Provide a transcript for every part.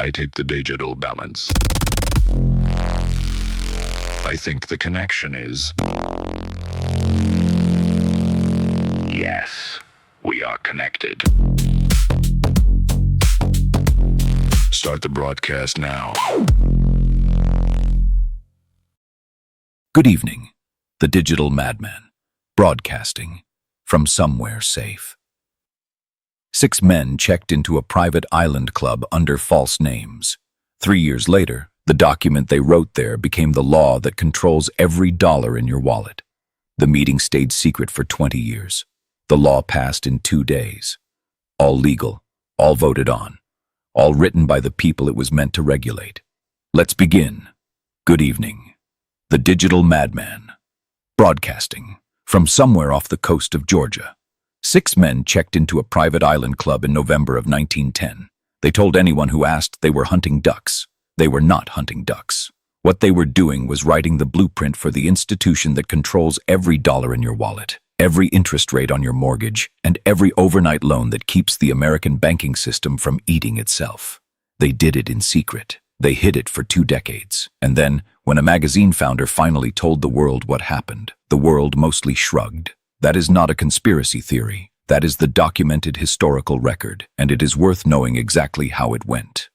I take the digital balance. I think the connection is... Yes, we are connected. Start the broadcast now. Good evening. The Digital Madman, broadcasting from somewhere safe. 6 men checked into a private island club under false names. 3 years later, the document they wrote there became the law that controls every dollar in your wallet. The meeting stayed secret for 20 years. The law passed in 2 days. All legal, all voted on, all written by the people it was meant to regulate. Let's begin. Good evening. The Digital Madman, broadcasting from somewhere off the coast of Georgia. 6 men checked into a private island club in November of 1910. They told anyone who asked they were hunting ducks. They were not hunting ducks. What they were doing was writing the blueprint for the institution that controls every dollar in your wallet, every interest rate on your mortgage, and every overnight loan that keeps the American banking system from eating itself. They did it in secret. They hid it for 2 decades. And then, when a magazine founder finally told the world what happened, the world mostly shrugged. That is not a conspiracy theory. That is the documented historical record, and it is worth knowing exactly how it went.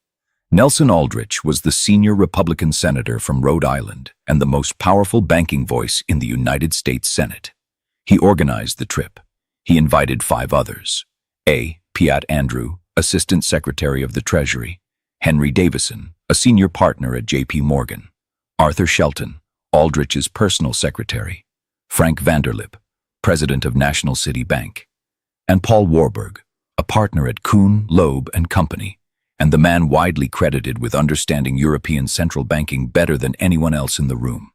Nelson Aldrich was the senior Republican senator from Rhode Island and the most powerful banking voice in the United States Senate. He organized the trip. He invited 5 others. A. Piatt Andrew, Assistant Secretary of the Treasury. Henry Davison, a senior partner at J.P. Morgan. Arthur Shelton, Aldrich's personal secretary. Frank Vanderlip, president of National City Bank. And Paul Warburg, a partner at Kuhn, Loeb and Company, and the man widely credited with understanding European central banking better than anyone else in the room.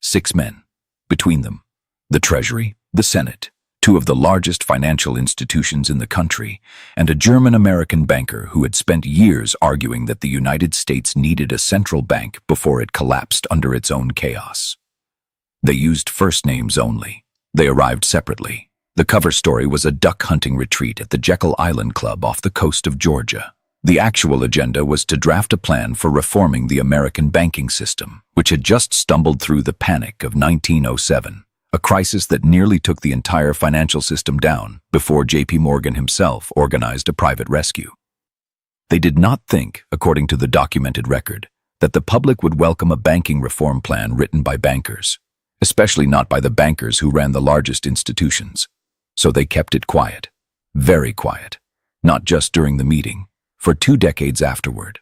6 men. Between them, the Treasury, the Senate, 2 of the largest financial institutions in the country, and a German-American banker who had spent years arguing that the United States needed a central bank before it collapsed under its own chaos. They used first names only. They arrived separately. The cover story was a duck hunting retreat at the Jekyll Island Club off the coast of Georgia. The actual agenda was to draft a plan for reforming the American banking system, which had just stumbled through the panic of 1907, a crisis that nearly took the entire financial system down before J.P. Morgan himself organized a private rescue. They did not think, according to the documented record, that the public would welcome a banking reform plan written by bankers, especially not by the bankers who ran the largest institutions. So they kept it quiet, very quiet, not just during the meeting, for 2 decades afterward.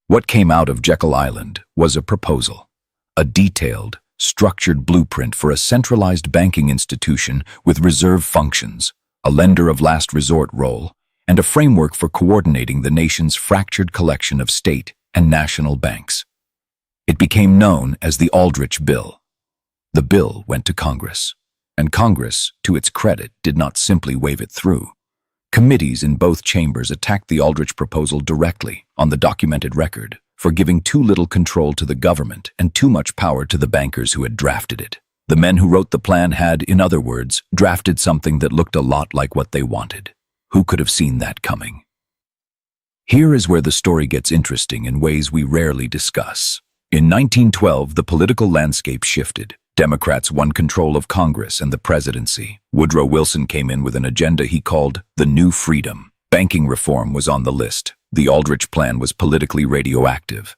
What came out of Jekyll Island was a proposal, a detailed, structured blueprint for a centralized banking institution with reserve functions, a lender of last resort role, and a framework for coordinating the nation's fractured collection of state and national banks. It became known as the Aldrich Bill. The bill went to Congress, and Congress, to its credit, did not simply wave it through. Committees in both chambers attacked the Aldrich proposal directly, on the documented record, for giving too little control to the government and too much power to the bankers who had drafted it. The men who wrote the plan had, in other words, drafted something that looked a lot like what they wanted. Who could have seen that coming? Here is where the story gets interesting in ways we rarely discuss. In 1912, the political landscape shifted. Democrats won control of Congress and the presidency. Woodrow Wilson came in with an agenda he called the New Freedom. Banking reform was on the list. The Aldrich plan was politically radioactive.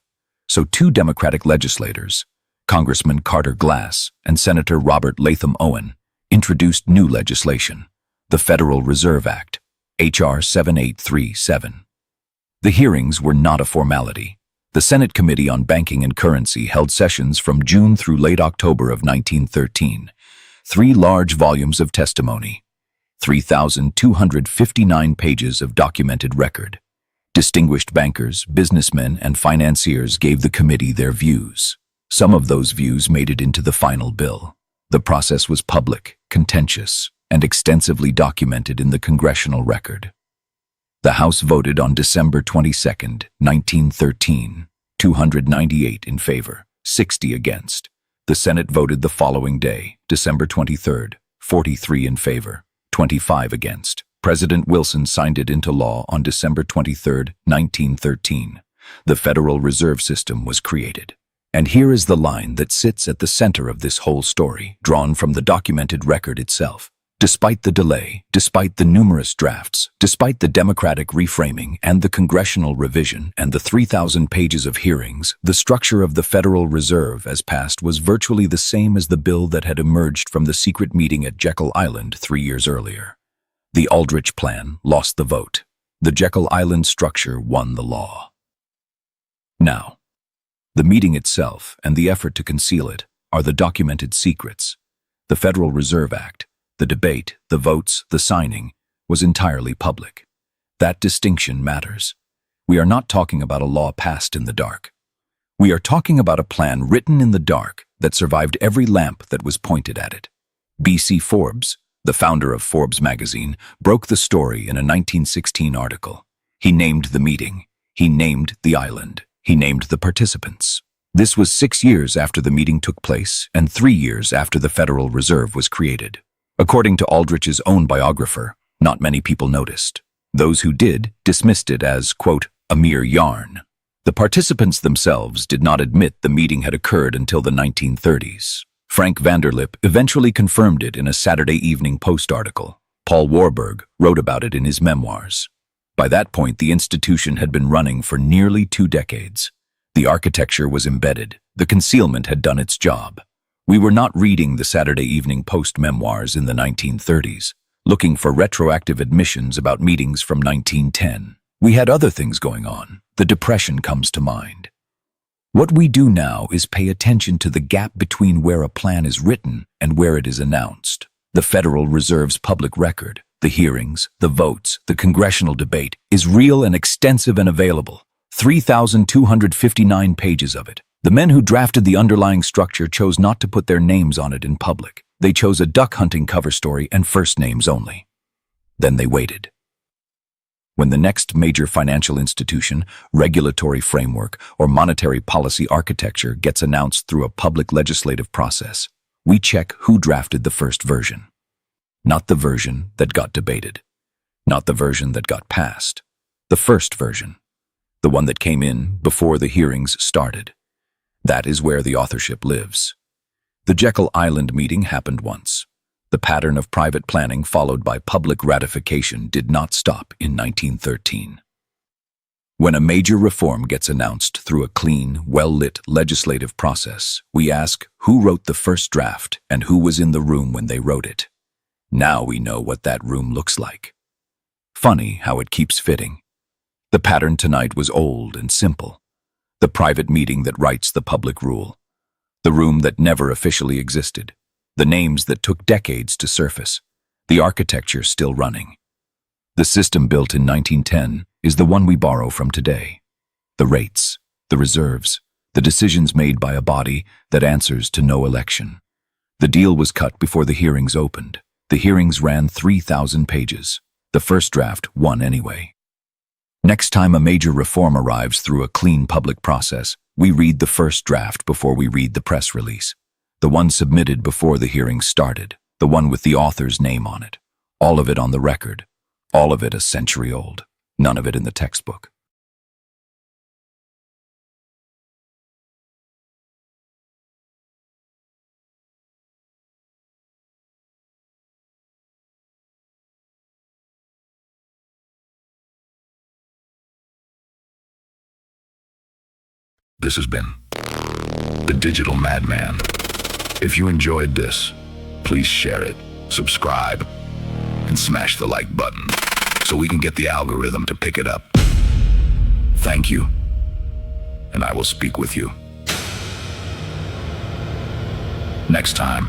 So 2 Democratic legislators, Congressman Carter Glass and Senator Robert Latham Owen, introduced new legislation, the Federal Reserve Act, H.R. 7837. The hearings were not a formality. The Senate Committee on Banking and Currency held sessions from June through late October of 1913. 3 large volumes of testimony. 3,259 pages of documented record. Distinguished bankers, businessmen, and financiers gave the committee their views. Some of those views made it into the final bill. The process was public, contentious, and extensively documented in the congressional record. The House voted on December 22, 1913, 298 in favor, 60 against. The Senate voted the following day, December 23, 43 in favor, 25 against. President Wilson signed it into law on December 23, 1913. The Federal Reserve System was created. And here is the line that sits at the center of this whole story, drawn from the documented record itself. Despite the delay, despite the numerous drafts, despite the democratic reframing and the congressional revision and the 3,000 pages of hearings, the structure of the Federal Reserve as passed was virtually the same as the bill that had emerged from the secret meeting at Jekyll Island 3 years earlier. The Aldrich plan lost the vote. The Jekyll Island structure won the law. Now, the meeting itself and the effort to conceal it are the documented secrets. The Federal Reserve Act, the debate, the votes, the signing, was entirely public. That distinction matters. We are not talking about a law passed in the dark. We are talking about a plan written in the dark that survived every lamp that was pointed at it. B.C. Forbes, the founder of Forbes magazine, broke the story in a 1916 article. He named the meeting. He named the island. He named the participants. This was 6 years after the meeting took place and 3 years after the Federal Reserve was created. According to Aldrich's own biographer, not many people noticed. Those who did dismissed it as, quote, a mere yarn. The participants themselves did not admit the meeting had occurred until the 1930s. Frank Vanderlip eventually confirmed it in a Saturday Evening Post article. Paul Warburg wrote about it in his memoirs. By that point, the institution had been running for nearly 2 decades. The architecture was embedded. The concealment had done its job. We were not reading the Saturday Evening Post memoirs in the 1930s, looking for retroactive admissions about meetings from 1910. We had other things going on. The Depression comes to mind. What we do now is pay attention to the gap between where a plan is written and where it is announced. The Federal Reserve's public record, the hearings, the votes, the congressional debate is real and extensive and available. 3,259 pages of it. The men who drafted the underlying structure chose not to put their names on it in public. They chose a duck-hunting cover story and first names only. Then they waited. When the next major financial institution, regulatory framework, or monetary policy architecture gets announced through a public legislative process, we check who drafted the first version. Not the version that got debated. Not the version that got passed. The first version. The one that came in before the hearings started. That is where the authorship lives. The Jekyll Island meeting happened once. The pattern of private planning followed by public ratification did not stop in 1913. When a major reform gets announced through a clean, well-lit legislative process, we ask who wrote the first draft and who was in the room when they wrote it. Now we know what that room looks like. Funny how it keeps fitting. The pattern tonight was old and simple. The private meeting that writes the public rule. The room that never officially existed. The names that took decades to surface. The architecture still running. The system built in 1910 is the one we borrow from today. The rates, the reserves, the decisions made by a body that answers to no election. The deal was cut before the hearings opened. The hearings ran 3,000 pages. The first draft won anyway. Next time a major reform arrives through a clean public process, we read the first draft before we read the press release. The one submitted before the hearings started. The one with the author's name on it. All of it on the record. All of it a century old. None of it in the textbook. This has been the Digital Madman. If you enjoyed this, please share it, subscribe, and smash the like button so we can get the algorithm to pick it up. Thank you, and I will speak with you next time.